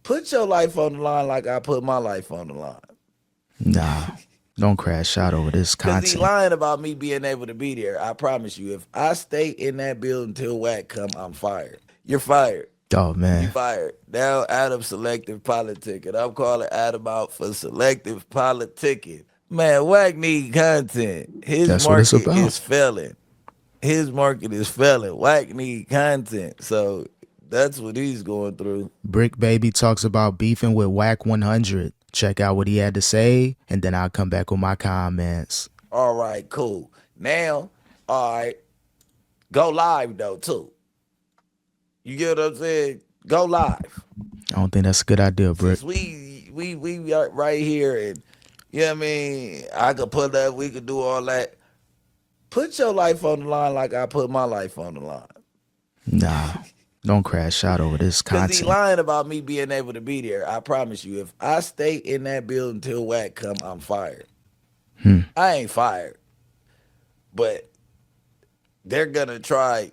Put your life on the line like I put my life on the line. Nah, don't crash out over this Cause he content. lying about me being able to be there. I promise you, if I stay in that building till Wack come, I'm fired. You're fired. Oh You man, fired. Now Adam selective politicking. I'm calling Adam out for selective politicking. Man, Wack need content. His that's what it's market about. is failing. His market is failing. Wack need content. So that's what he's going through. Bricc Baby talks about beefing with Wack100. Check out what he had to say, and then I'll come back with my comments. All right, cool. Now, all right, go live though too. You get what I'm saying? Go live. I don't think that's a good idea, Bricc. Since we are right here and you know what I mean, I could put up, we could do all that. Put your life on the line like I put my life on the line. Nah, don't crash out over this Cause he content. lying about me being able to be there. I promise you, if I stay in that building till Wack come, I'm fired. I ain't fired, but they're gonna try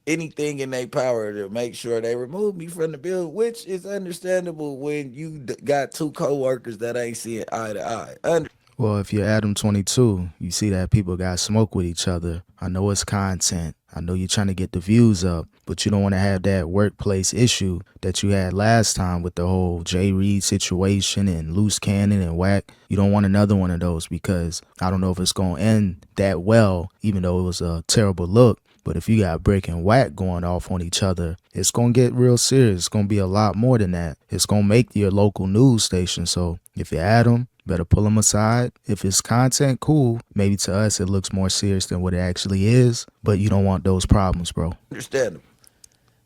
anything in their power to make sure they remove me from the building, which is understandable when you got two coworkers that ain't seeing eye to eye. Well, if you're Adam 22, you see that people got smoke with each other. I know it's content. I know you're trying to get the views up, but you don't want to have that workplace issue that you had last time with the whole Jay Reed situation and Loose Cannon and Wack. You don't want another one of those because I don't know if it's going to end that well, even though it was a terrible look. But if you got Bricc and Wack going off on each other, it's going to get real serious. It's going to be a lot more than that. It's going to make your local news station. So if you're Adam, better pull them aside. If it's content, cool. Maybe to us it looks more serious than what it actually is, but you don't want those problems, bro. Understandable,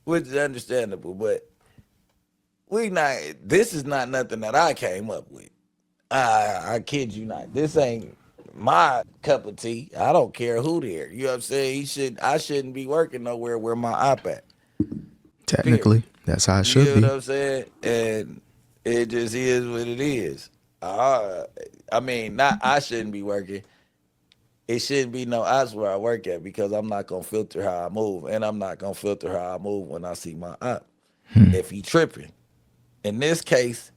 which is understandable, but we not. This is not nothing that I came up with. I kid you not. This ain't my cup of tea. I don't care who there. You know what I'm saying? I shouldn't be working nowhere where my op at. Period. Technically, that's how it You should get what be. I'm saying? And it just is what it is. Uh, I mean, not I shouldn't be working. It shouldn't be no ops where I work at because I'm not gonna filter how I move, and I'm not gonna filter how I move when I see my op. If he tripping, in this case,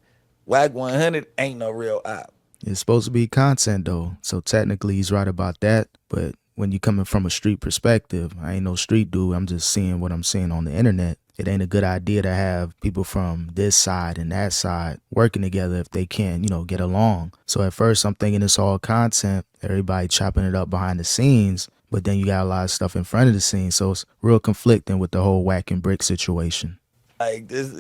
Wack 100 ain't no real op. It's supposed to be content though, so technically he's right about that. But when you coming from a street perspective, I ain't no street dude. I'm just seeing what I'm seeing on the internet. It ain't a good idea to have people from this side and that side working together if they can't, get along. So at first I'm thinking it's all content, everybody chopping it up behind the scenes, but then you got a lot of stuff in front of the scenes. So it's real conflicting with the whole Wack and Bricc situation. Like this,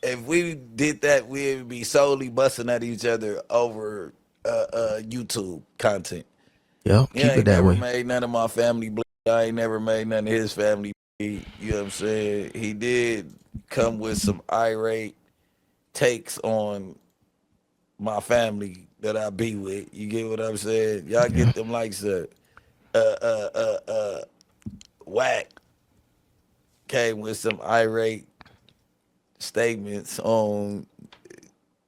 if we did that, we'd be solely busting at each other over YouTube content. Yep, He keep it ain't that never way. made none of my family bleed. I ain't never made none of his family bleed. You know what I'm saying? He did come with some irate takes on my family that I be with. You get what I'm saying? Y'all Yeah. get them likes uh, uh, uh, uh, Wack came with some irate statements on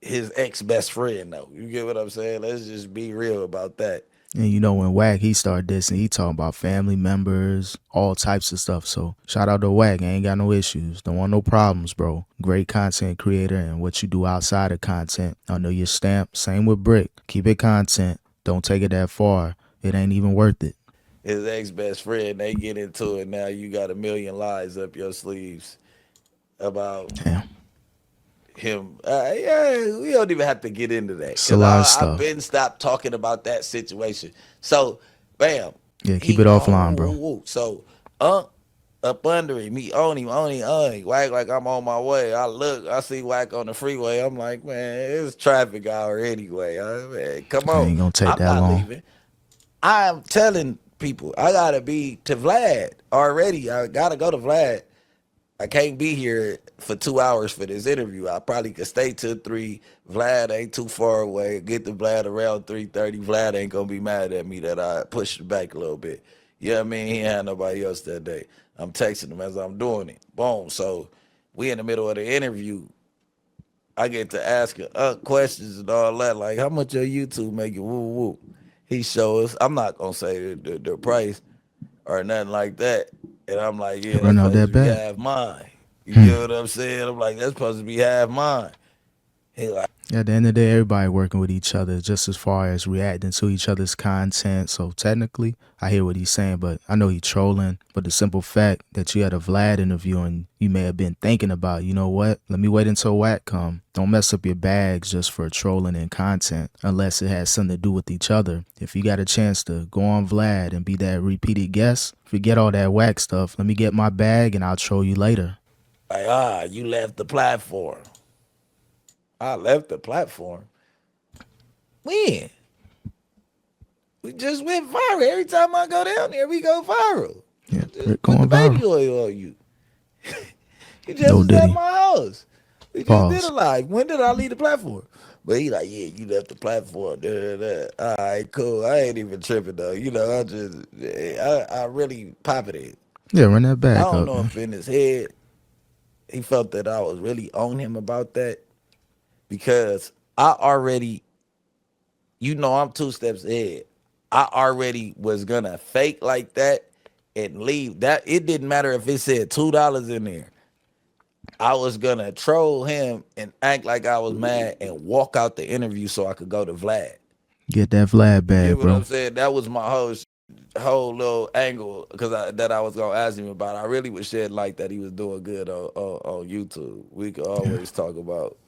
his ex best friend though. You get what I'm saying? Let's just be real about that. And when Wack he started dissing, he talking about family members, all types of stuff. So shout out to Wack. I ain't got no issues. Don't want no problems, bro. Great content creator and what you do outside of content. I know your stamp. Same with Bricc. Keep it content. Don't take it that far. It ain't even worth it. His ex best friend, they get into it now. You got a million lies up your sleeves about Damn. him. Yeah, we don't even have to get into that It's a because lot of I've stuff. been stopped talking about that situation. So, bam, Yeah, keep he it offline, bro. so up under him, he on him. Wack like I'm on my way. I look, I see Wack on the freeway. I'm like, man, it's traffic hour anyway. Man, come It on, ain't gonna take I'm that not long. leaving. I'm telling people I gotta be to Vlad already. I gotta go to Vlad. I can't be here for 2 hours for this interview. I probably could stay till 3. Vlad ain't too far away. Get to Vlad around 3:30. Vlad ain't gonna be mad at me that I pushed it back a little bit. You know what I mean? He ain't had nobody else that day. I'm texting him as I'm doing it. Boom. So we in the middle of the interview. I get to asking questions and all that, like how much your YouTube making? Woo woo. He show us. I'm not gonna say the price or nothing like that. And I'm like, It yeah, run that's out supposed that to be bad. half mine. You get what I'm saying? I'm like, that's supposed to be half mine. He like, At the end of the day, everybody working with each other just as far as reacting to each other's content. So technically, I hear what he's saying, but I know he's trolling. But the simple fact that you had a Vlad interview and you may have been thinking about, you know what, let me wait until Wack come. Don't mess up your bags just for trolling and content unless it has something to do with each other. If you got a chance to go on Vlad and be that repeated guest, forget all that Wack stuff. Let me get my bag and I'll troll you later. you left the platform. I left the platform. When? We just went viral. Every time I go down there, we go viral. Yeah, Just Bricc put the going baby viral. oil on you. You just No was at Diddy. my house. We just did Pause. a live. When did I leave the platform? But he like, yeah, you left the platform. Da, da, da. All right, cool. I ain't even tripping though. You know, I really popping it. Yeah, run that I back don't up, know man. if in his head he felt that I was really on him about that because I already, I'm 2 steps ahead. I already was gonna fake like that and leave. That it didn't matter if it said $2 in there. I was gonna troll him and act like I was mad and walk out the interview so I could go to Vlad. Get that Vlad You get bag, what bro. I'm saying? That was my whole little angle because that I was gonna ask him about. I really was shed light that he was doing good on YouTube. We could Yeah. always talk about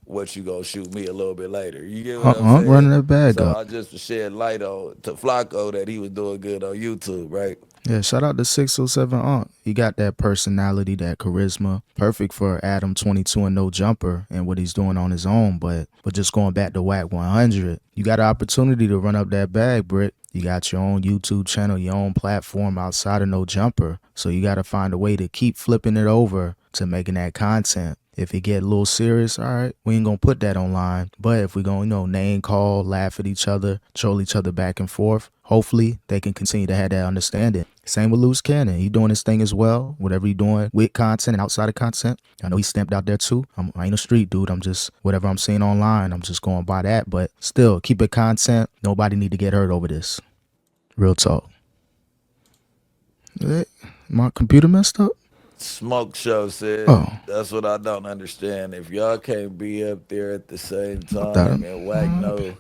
what you gonna shoot me a little bit later. You get what I'm saying? Running that bag So up. I just shed light on to Flakko that he was doing good on YouTube, right? Yeah, shout out to 607 Aunt. He got that personality, that charisma. Perfect for Adam 22 and No Jumper and what he's doing on his own. But just going back to Wack100, you got an opportunity to run up that bag, Bricc. You got your own YouTube channel, your own platform outside of No Jumper. So you got to find a way to keep flipping it over to making that content. If it get a little serious, all right, we ain't gonna put that online. But if we gonna, name call, laugh at each other, troll each other back and forth, hopefully they can continue to have that understanding. Same with Luce Cannon. He doing his thing as well. Whatever he doing with content and outside of content. I know he's stamped out there too. I ain't a street dude. I'm just, whatever I'm seeing online, I'm just going by that. But still, keep it content. Nobody need to get hurt over this. Real talk. Hey, my computer messed up? Smoke Show said, Oh, that's what I don't understand. If y'all can't be up there at the same I thought time and Wack know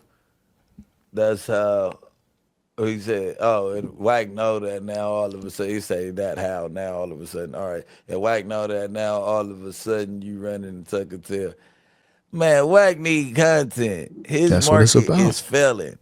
that's how he said, and Wack know that now all of a sudden, he say that how now all of a sudden, all right, and Wack know that now all of a sudden you running and tuck a tail. Man, Wack need content. His that's what it's market about. is failing.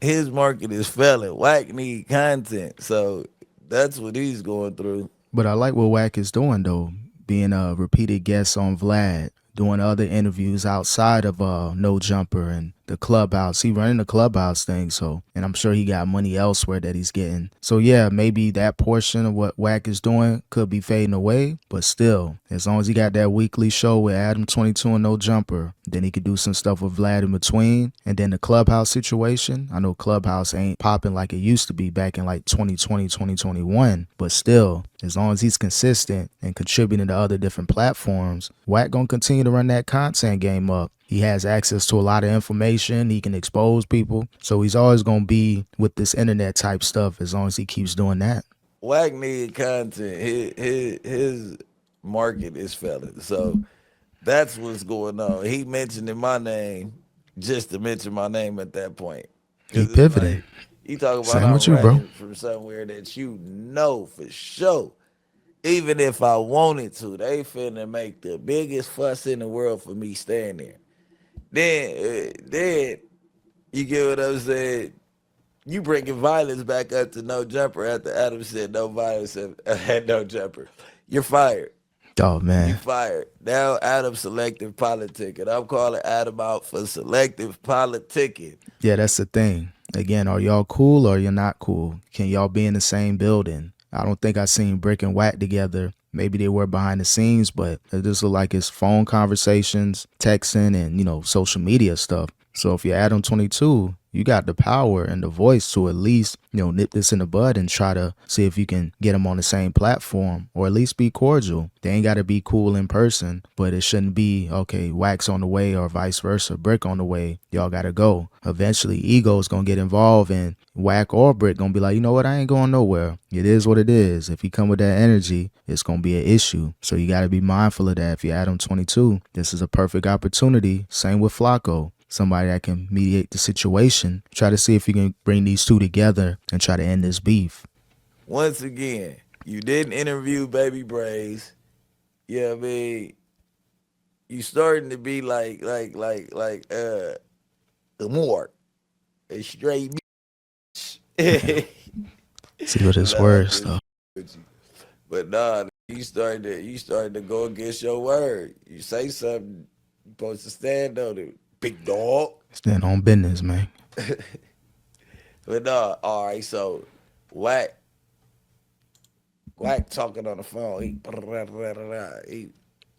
His market is failing. Wack need content. So that's what he's going through. But I like what Wack is doing though, being a repeated guest on Vlad, doing other interviews outside of No Jumper and the clubhouse. He running the clubhouse thing, so, and I'm sure he got money elsewhere that he's getting. So yeah, maybe that portion of what Wack is doing could be fading away, but still, as long as he got that weekly show with Adam 22 and No Jumper, then he could do some stuff with Vlad in between. And then the clubhouse situation, I know clubhouse ain't popping like it used to be back in like 2020, 2021, but still, as long as he's consistent and contributing to other different platforms, Wack gonna continue to run that content game up. He has access to a lot of information. He can expose people. So he's always going to be with this internet type stuff as long as he keeps doing that. Wack need content. His market is failing. So that's what's going on. He mentioning my name just to mention my name at that point. He Because it's pivoting. like, you talk about Same I'm with you, bro. running from somewhere that you know for sure. Even if I wanted to, they finna make the biggest fuss in the world for me staying there. Then you get what I'm saying? You bringing violence back up to No Jumper after Adam said no violence had No Jumper. You're fired. Oh, You man. fired. Now Adam selective politicking. I'm calling Adam out for selective politicking. Yeah, that's the thing. Again, are y'all cool or you're not cool? Can y'all be in the same building? I don't think I seen Bricc and Wack together. Maybe they were behind the scenes, but it just look like it's phone conversations, texting, and, social media stuff. So if you're Adam 22, you got the power and the voice to at least, nip this in the bud and try to see if you can get them on the same platform or at least be cordial. They ain't got to be cool in person, but it shouldn't be, okay, Wax on the way or vice versa, Bricc on the way. Y'all got to go. Eventually, ego's going to get involved and Wack or Bricc going to be like, you know what, I ain't going nowhere. It is what it is. If you come with that energy, it's going to be an issue. So you got to be mindful of that. If you're Adam 22, this is a perfect opportunity. Same with Flakko. Somebody that can mediate the situation. Try to see if you can bring these two together and try to end this beef. Once again, you didn't interview Baby Braze. You know what I mean? You starting to be like the more a straight bitch. See what it's worse though. But nah, you starting to go against your word. You say something, you supposed to stand on it. Big dog. Stand on business, man. But nah, all right, so Wack talking on the phone.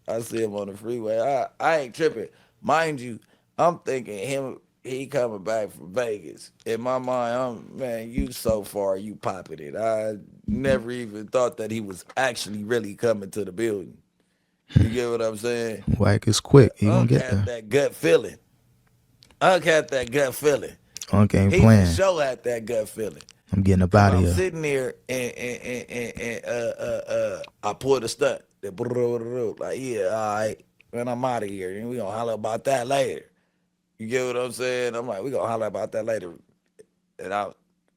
I see him on the freeway. I ain't tripping. Mind you, I'm thinking he coming back from Vegas. In my mind, man, you so far, you popping it. I never even thought that he was actually really coming to the building. You get what I'm saying? Wack is quick. He gonna get had there. that gut feeling. Unk had that gut feeling. Unk ain't He playing. for sure had that gut feeling. I'm getting up out of I'm here. sitting there and I pulled a stunt. Like, yeah, all right, man, I'm out of here. And we gonna holler about that later. You get what I'm saying? I'm like, we gonna holler about that later. And I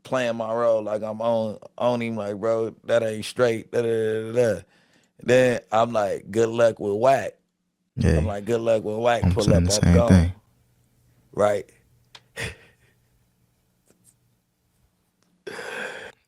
playing my role like I'm on him, like, bro, that ain't straight. Then I'm like, good luck with Wack. Yeah, I'm like, good luck with Wack. I'm Pull saying up, the I'm same gone. thing. Right?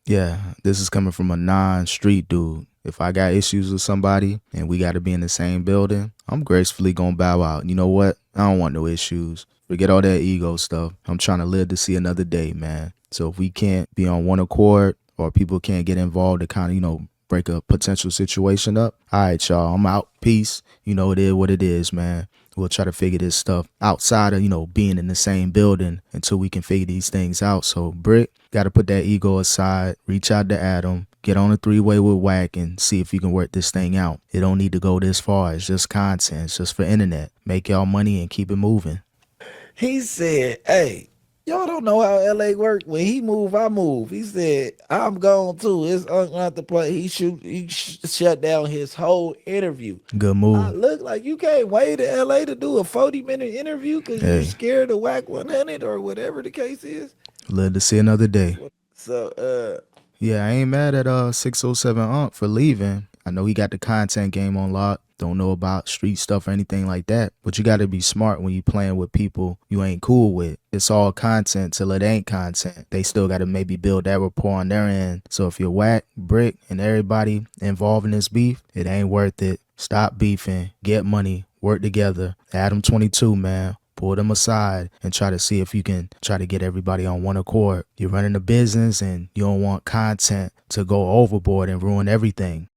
Yeah, this is coming from a non-street dude. If I got issues with somebody and we got to be in the same building, I'm gracefully going to bow out. You know what? I don't want no issues. Forget all that ego stuff. I'm trying to live to see another day, man. So if we can't be on one accord or people can't get involved to kind of, break a potential situation up, all right, y'all, I'm out. Peace. It is what it is, man. We'll try to figure this stuff outside of, being in the same building until we can figure these things out. So Bricc, got to put that ego aside, reach out to Adam, get on a three-way with Wack and see if you can work this thing out. It don't need to go this far. It's just content. It's just for internet. Make y'all money and keep it moving. He said, hey, y'all don't know how LA work. When he move, I move. He said, I'm gone too. It's not the play. He shut down his whole interview. Good I move. look like you can't wait to LA to do a 40-minute interview because Hey. you scared of Wack100 or whatever the case is. Live to see another day. So, Yeah, I ain't mad at 607 Unk for leaving. I know he got the content game on lock. Don't know about street stuff or anything like that. But you got to be smart when you playing with people you ain't cool with. It's all content till it ain't content. They still got to maybe build that rapport on their end. So if you're Wack, Bricc, and everybody involved in this beef, it ain't worth it. Stop beefing. Get money. Work together. Adam 22, man. Pull them aside and try to see if you can try to get everybody on one accord. You're running a business and you don't want content to go overboard and ruin everything.